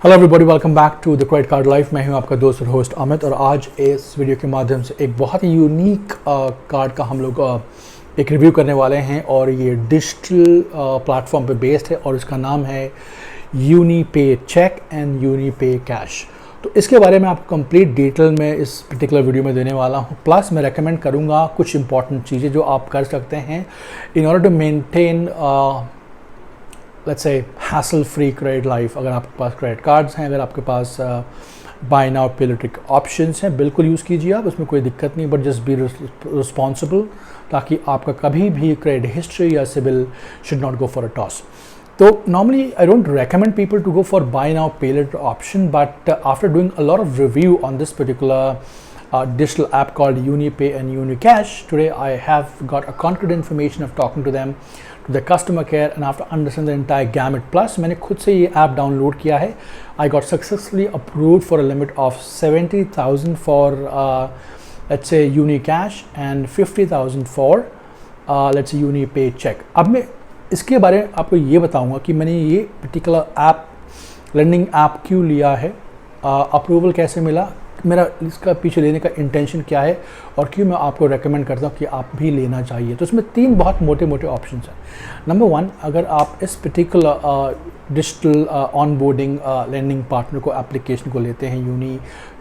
Hello everybody, welcome back to the credit card life. मैं हूं आपका दोस्त और होस्ट अमित, और आज इस वीडियो के माध्यम से एक बहुत ही यूनिक कार्ड का हम लोग एक रिव्यू करने वाले हैं। और ये डिजिटल प्लेटफॉर्म पे बेस्ड है और इसका नाम है यूनीपे चेक एंड यूनीपे कैश। तो इसके बारे में आपको कंप्लीट डिटेल में इस पर्टिकुलर वीडियो में देने वाला हूं। प्लस मैं रेकमेंड करूंगा कुछ इंपॉर्टेंट चीज़ें जो आप कर सकते हैं in order to maintain let's say hassle free credit life. अगर आपके पास क्रेडिट कार्ड्स हैं, अगर आपके पास बाय नाउ पे लेटर के ऑप्शंस हैं, बिल्कुल यूज़ कीजिए आप, उसमें कोई दिक्कत नहीं। बट जस्ट बी रिस्पॉन्सिबल, ताकि आपका कभी भी क्रेडिट हिस्ट्री या CIBIL should not go for a toss. तो normally I don't recommend people to go for buy now pay later option, but after doing a lot of review on this particular digital app called UniPay and UniCash, today I have got a concrete information of talking to them, to the customer care, and after understanding the entire gamut. Plus मैंने खुद से ये app download किया है। I got successfully approved for a limit of 70,000 for let's say UniCash and 50,000 for let's say UniPay check। अब मैं इसके बारे में आपको ये बताऊंगा कि मैंने ये पर्टिकुलर ऐप लर्निंग ऐप क्यों लिया है, अप्रूवल कैसे मिला, मेरा इसका पीछे लेने का इंटेंशन क्या है, और क्यों मैं आपको रेकमेंड करता हूँ कि आप भी लेना चाहिए। तो इसमें तीन बहुत मोटे मोटे ऑप्शंस हैं। नंबर वन, अगर आप इस particular digital onboarding learning partner को एप्लीकेशन को लेते हैं यूनी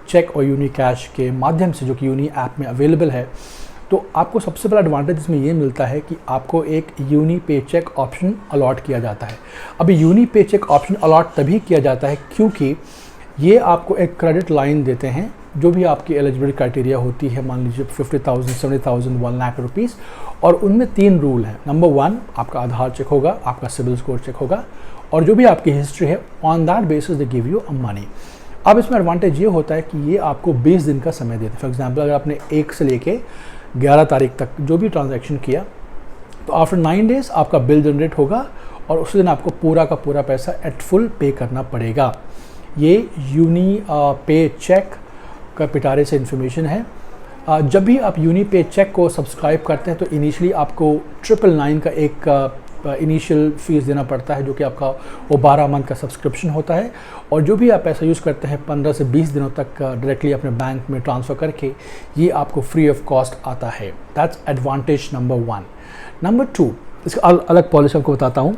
चेक और यूनी कैश के माध्यम से, जो कि यूनी ऐप में अवेलेबल है, तो आपको सबसे बड़ा एडवांटेज इसमें ये मिलता है कि आपको एक यूनी पे चेक ऑप्शन अलॉट किया जाता है। अभी यूनी पे चेक ऑप्शन अलॉट तभी किया जाता है क्योंकि ये आपको एक क्रेडिट लाइन देते हैं, जो भी आपकी एलिजिबिलिटी क्राइटेरिया होती है, मान लीजिए 50,000, 70,000, 1 लाख रुपीज़। और उनमें तीन रूल हैं। नंबर वन, आपका आधार चेक होगा, आपका सिबिल स्कोर चेक होगा, और जो भी आपकी हिस्ट्री है on that basis they give you a money. अब इसमें एडवांटेज ये होता है कि ये आपको 20 दिन का समय देते हैं। फॉर एग्जाम्पल, अगर आपने 1 से लेके 11 तारीख तक जो भी ट्रांजैक्शन किया, तो आफ्टर 9 डेज आपका बिल जनरेट होगा और उस दिन आपको पूरा का पूरा पैसा एट फुल पे करना पड़ेगा। ये यूनी पे चेक का पिटारे से इन्फॉर्मेशन है। जब भी आप यूनी पे चेक को सब्सक्राइब करते हैं तो इनिशियली आपको 999 का एक इनिशियल फ़ीस देना पड़ता है, जो कि आपका वो 12 मंथ का सब्सक्रिप्शन होता है। और जो भी आप पैसा यूज़ करते हैं 15 से 20 दिनों तक डायरेक्टली अपने बैंक में ट्रांसफ़र करके, ये आपको फ्री ऑफ कॉस्ट आता है। That's advantage number one. Number two, इसका अलग पॉलिसी आपको बताता हूँ।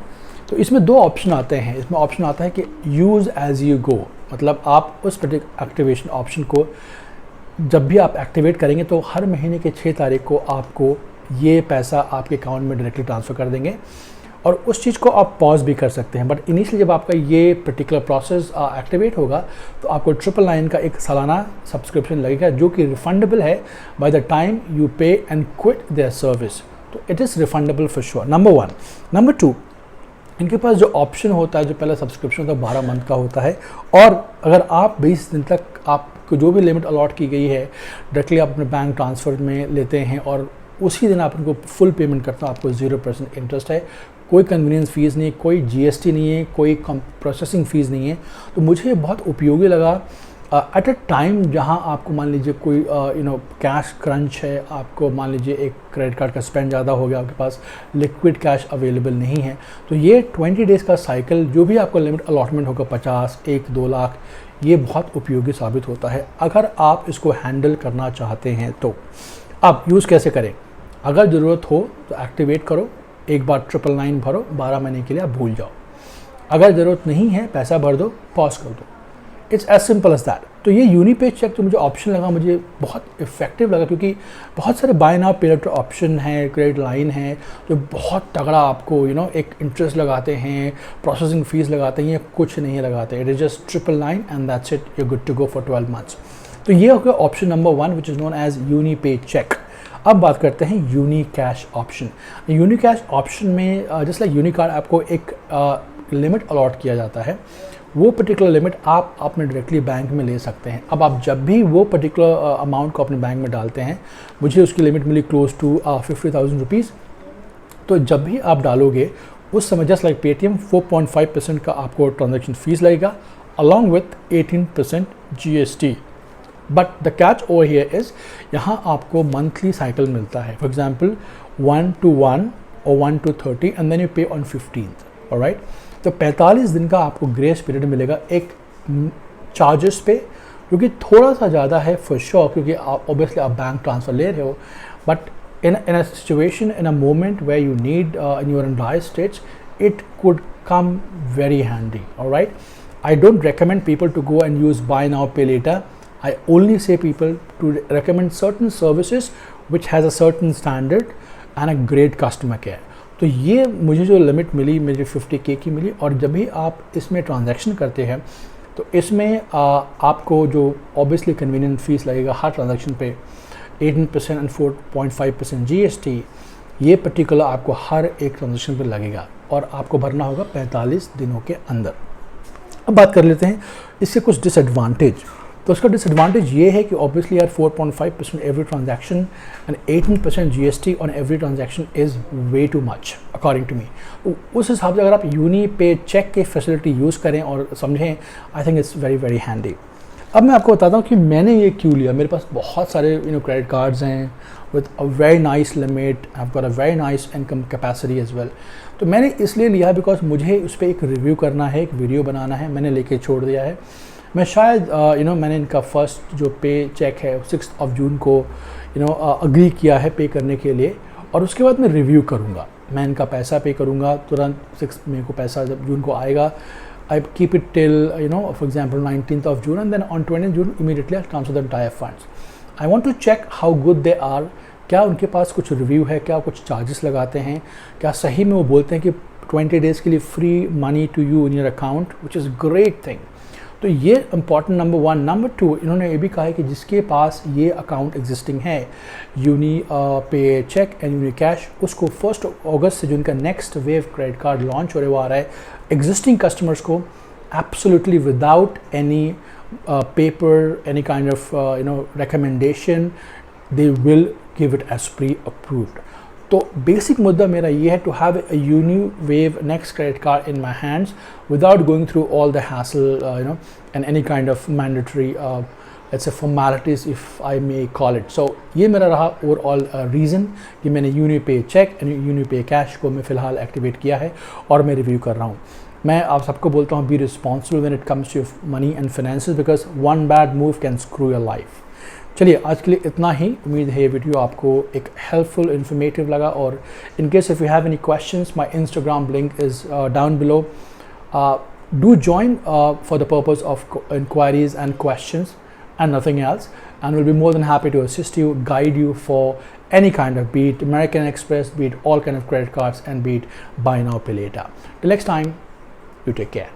तो इसमें दो ऑप्शन आते हैं। इसमें ऑप्शन आता है कि यूज़ एज़ यू गो, मतलब आप उस पर्टिकुलर एक्टिवेशन ऑप्शन को जब भी आप एक्टिवेट करेंगे तो हर महीने के 6 तारीख को आपको ये पैसा आपके अकाउंट में डायरेक्टली ट्रांसफ़र कर देंगे, और उस चीज़ को आप पॉज भी कर सकते हैं। बट इनिशियली जब आपका ये पर्टिकुलर प्रोसेस एक्टिवेट होगा तो आपको 999 का एक सालाना सब्सक्रिप्शन लगेगा, जो कि रिफंडेबल है बाय द टाइम यू पे एंड क्विट देयर सर्विस। तो it is refundable for sure, number one. Number two, इनके पास जो ऑप्शन होता है, जो पहला सब्सक्रिप्शन होता है 12 मंथ का होता है, और अगर आप 20 दिन तक आपको जो भी लिमिट अलॉट की गई है डायरेक्टली आप अपने बैंक ट्रांसफ़र में लेते हैं और उसी दिन आप उनको फुल पेमेंट करते हैं, आपको 0% इंटरेस्ट है, कोई कन्वीनियंस फ़ीस नहीं है, कोई GST नहीं है, कोई प्रोसेसिंग फ़ीस नहीं है। तो मुझे ये बहुत उपयोगी लगा एट अ टाइम जहां आपको मान लीजिए कोई कैश क्रंच है, आपको मान लीजिए एक क्रेडिट कार्ड का स्पेंड ज़्यादा हो गया, आपके पास लिक्विड कैश अवेलेबल नहीं है, तो ये 20 डेज़ का साइकिल जो भी आपको लिमिट अलॉटमेंट होगा 50, 1, 2 लाख, ये बहुत उपयोगी साबित होता है अगर आप इसको हैंडल करना चाहते हैं। तो आप यूज़ कैसे करें? अगर ज़रूरत हो तो एक्टिवेट करो, एक बार 999 भरो, 12 महीने के लिए आप भूल जाओ। अगर ज़रूरत नहीं है, पैसा भर दो, पॉज कर दो। It's as simple as that. तो ये यूनीपे चेक जो मुझे ऑप्शन लगा, मुझे बहुत इफेक्टिव लगा, क्योंकि बहुत सारे bye now pay letter option हैं, क्रेडिट लाइन है, जो बहुत तगड़ा आपको एक इंटरेस्ट लगाते हैं, प्रोसेसिंग फ़ीस लगाते हैं। ये कुछ नहीं लगाते, it is just 999 and that's it, you good to go for 12 months. तो ये हो गया option number one, which is known as UniPay check. अब बात करते हैं Uni cash option. Uni cash option में जस्ट लाइक यूनी कार्ड, आपको एक लिमिट अलॉट किया जाता है। वो पर्टिकुलर लिमिट आप अपने डायरेक्टली बैंक में ले सकते हैं। अब आप जब भी वो पर्टिकुलर अमाउंट को अपने बैंक में डालते हैं, मुझे उसकी लिमिट मिली क्लोज टू 50,000 रुपीज़। तो जब भी आप डालोगे उस समय जस्ट लाइक पेटीएम 4.5% का आपको ट्रांजेक्शन फ़ीस लगेगा, along with 18% GST। But the catch over here is, यहाँ आपको मंथली साइकिल मिलता है। फॉर एग्जाम्पल 1 to 1 और 1 to 30 एंड देन यू पे ऑन 15th, ऑलराइट। तो 45 दिन का आपको ग्रेस पीरियड मिलेगा एक चार्जेस पे, क्योंकि थोड़ा सा ज़्यादा है फॉर श्योर, क्योंकि आप ऑब्वियसली आप बैंक ट्रांसफ़र ले रहे हो, but in a situation, in a moment where you need and you are in dire straits, it could come very handy. All right, I don't recommend people to go and use buy now pay later. I only say people to recommend certain services which has a certain standard and a great customer care. तो ये मुझे जो limit मिली, मुझे 50K की मिली, और जब भी आप इसमें ट्रांजैक्शन करते हैं तो इसमें आपको जो ऑब्वियसली कन्वीनियंट फीस लगेगा हर ट्रांजैक्शन पे 18% एंड 4.5% GST, ये पर्टिकुलर आपको हर एक ट्रांजेक्शन पर लगेगा और आपको भरना होगा 45 दिनों के अंदर। अब बात कर लेते हैं इससे कुछ डिसएडवांटेज। तो उसका डिसएडवांटेज ये है कि ऑब्वियसली यार 4.5% every transaction and 18% GST on every transaction is way too much according to me. तो उस हिसाब से अगर आप यूनी पे चेक की फैसिलिटी यूज़ करें और समझें, I think it's very very handy. अब मैं आपको बताता हूँ कि मैंने ये क्यों लिया। मेरे पास बहुत सारे क्रेडिट कार्ड्स हैं with a very nice limit, I have got a very nice income capacity as well. तो मैंने इसलिए लिया बिकॉज मुझे उस पर एक रिव्यू करना है, एक वीडियो बनाना है। मैंने लेके छोड़ दिया है। मैं शायद मैंने इनका फर्स्ट जो पे चेक है 6 जून को अग्री किया है पे करने के लिए, और उसके बाद मैं रिव्यू करूँगा। मैं इनका पैसा पे करूँगा तुरंत 6 मई को, पैसा जब जून को आएगा I keep it till for example 19th of June, and then on 20th June immediately I transfer the entire funds. I want to check how good they are. क्या उनके पास कुछ रिव्यू है, क्या कुछ चार्जेस लगाते हैं, क्या सही में वो बोलते हैं कि 20 डेज़ के लिए free money to you in your account, which is great thing. तो ये इंपॉर्टेंट नंबर 1। नंबर 2, इन्होंने ये भी कहा है कि जिसके पास ये अकाउंट एग्जिस्टिंग है यूनी पे चेक एंड यूनी कैश, उसको 1 अगस्त से जो इनका next wave credit card launch होने वाला है, एग्जिस्टिंग कस्टमर्स को absolutely without any paper, any kind of recommendation, they will give it as pre approved. तो बेसिक मुद्दा मेरा ये है to have a Uni Wave next credit card in my hands without going through all the hassle and any kind of mandatory it's a formalities if I may call it. So ये मेरा रहा overall reason कि मैंने uni पे check and uni pay cash को मैं फ़िलहाल activate किया है और मैं रिव्यू कर रहा हूँ। मैं आप सबको बोलता हूँ be responsible when it comes to money and finances, because one bad move can screw your life. चलिए आज के लिए इतना ही। उम्मीद है ये वीडियो आपको एक हेल्पफुल इन्फॉर्मेटिव लगा, और in case if you have any questions, my Instagram link is down below. Do join for the purpose of inquiries and questions and nothing else, and we'll be more than happy to assist you, guide you for any kind of, be it American Express, be it all kind of credit cards, and be it buy now pay later. Till next time, you take care.